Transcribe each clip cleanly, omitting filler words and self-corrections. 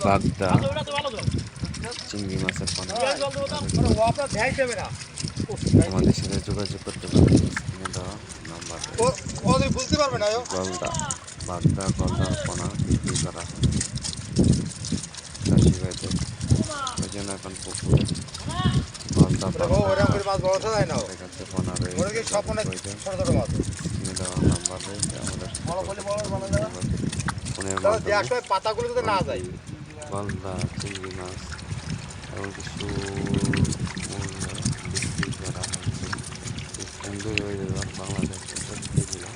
বাগদা চিংড়ি মাছের পোনা আমাদের সাথে যোগাযোগ করতে পারেন স্ক্রিনে দেওয়া নাম্বার গলদা বাগদা গলদার পোনা বিক্রি করা হয় চাষি ভাইদের ওই জন্য এখন পুকুরে গলদা কাছে পোনা রয়েছে স্ক্রিনে দেওয়া নাম্বার রয়েছে আমাদের ফোনের মাধ্যমে পাতাগুলো যদি না যায় গলদা চিংড়ি মাছ এবং কিছু বিক্রি করা হচ্ছে সুন্দর হয়ে যাবে বাংলাদেশের সবজিগুলো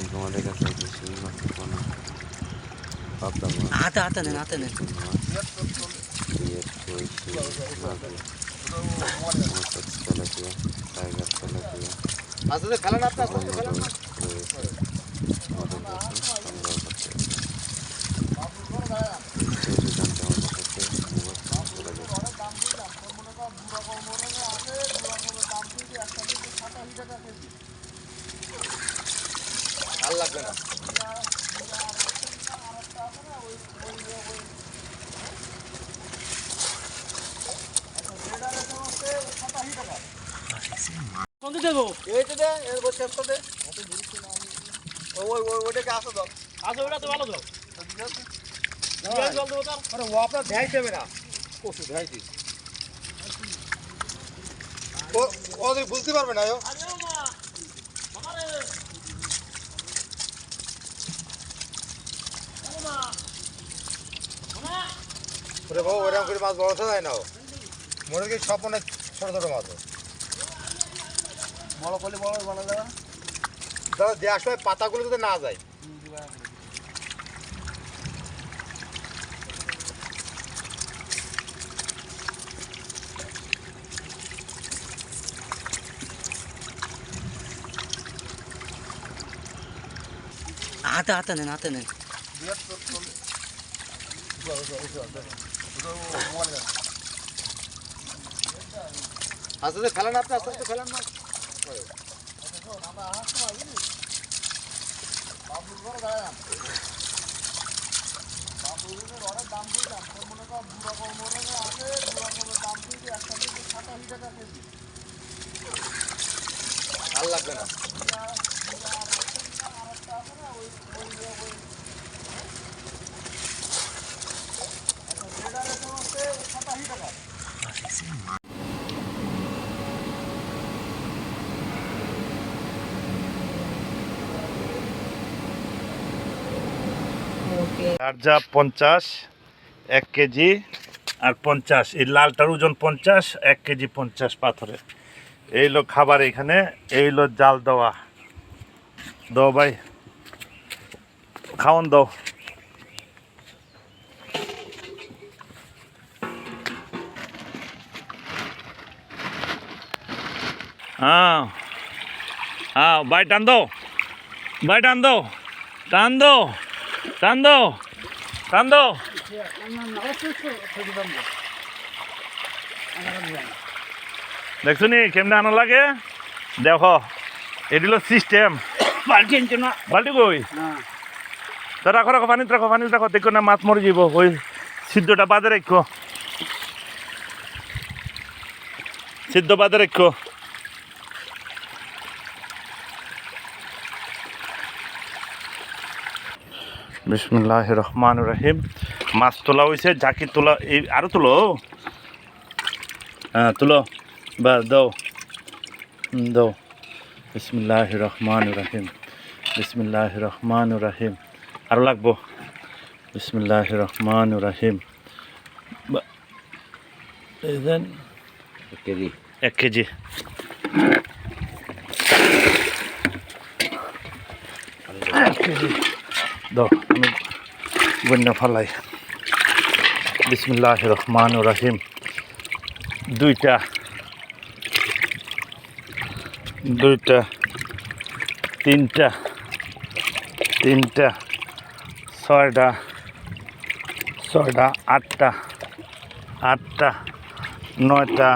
তোমাদের কাছে শিং মাছের পোনা পাবদা মাছ তেলাপিয়া টাইগার তেলাপিয়া আসলে খেলা না রয়েছে আমাদের কাছে সংগ্রহ করতে জানতে আমাদের কাছে ভাল লাগবে না ওটাকে আসো দাও আসো ওটা তো ভালো দাও ও আপনার ধ্যান দেবে না কচু ধ্যাইছি ও বুঝতে পারবে না ওরে বাবু ওরকম করে মাছ বড় যায় না মনে কি সব মনে ছোট ছোট মাছ বড় করলে বড় বানা দেওয়া দাদা দেওয়ার সময় পাতাগুলো যদি না যায় आता नहीं আসলে খেলেন আপনি আস্তে আস্তে খেলেন না ভাল লাগবে না লার্জা 50 1 কেজি আর 50 এই লালটার ওজন 50 1 কেজি 50 পাথরের এই হলো খাবার এখানে এই হলো জাল দেওয়া দাও ভাই খাওয়ান দাও হ্যাঁ হ্যাঁ ভাই টান দাও ভাই টান দাও টান দাও টান দাও টান দাও দেখছো নি কেমনে আনা লাগে দেখো এটি হলো সিস্টেম বাল্টি কই তা রাখো রাখো পানিতে রাখো দেখো না মাছ মরে যাব ওই সিদ্ধটা বাদে রাখো সিদ্ধ বাদে রাখো বিসমিল্লাহির রহমানির রহিম মাছ তোলা হয়েছে ঝাঁকি তোলা এই আরো তুলো হ্যাঁ তুলো বা দাও দাও বিসমিল্লাহির রহমানির রহিম আরো লাগবো বিসমিল্লাহির রহমানির রহিম 1 কেজি দাও আমি বন্যা ফালাই বিসমিল্লাহির রহমানির রহিম দুইটা তিনটা ছয়টা আটটা নয়টা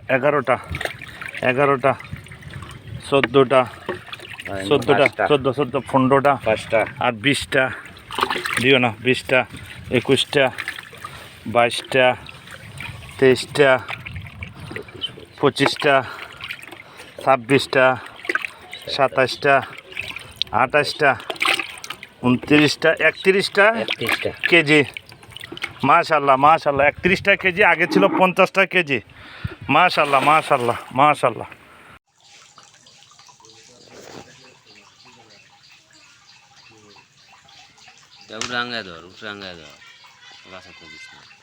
11টা 14টা 14টা 14 15টা 5টা আর 20টা দিও না 20টা 21টা 22টা 23টা 25টা 26টা 27টা 28টা 29টা 31টা কেজি মাশাল্লাহ মাশাল্লাহ 31টা কেজি আগে ছিল 50টা কেজি মাশাল্লাহ মাশাল্লাহ মাশাল্লাহ উঠাঙ্গায় ধর বাসাতে দিস না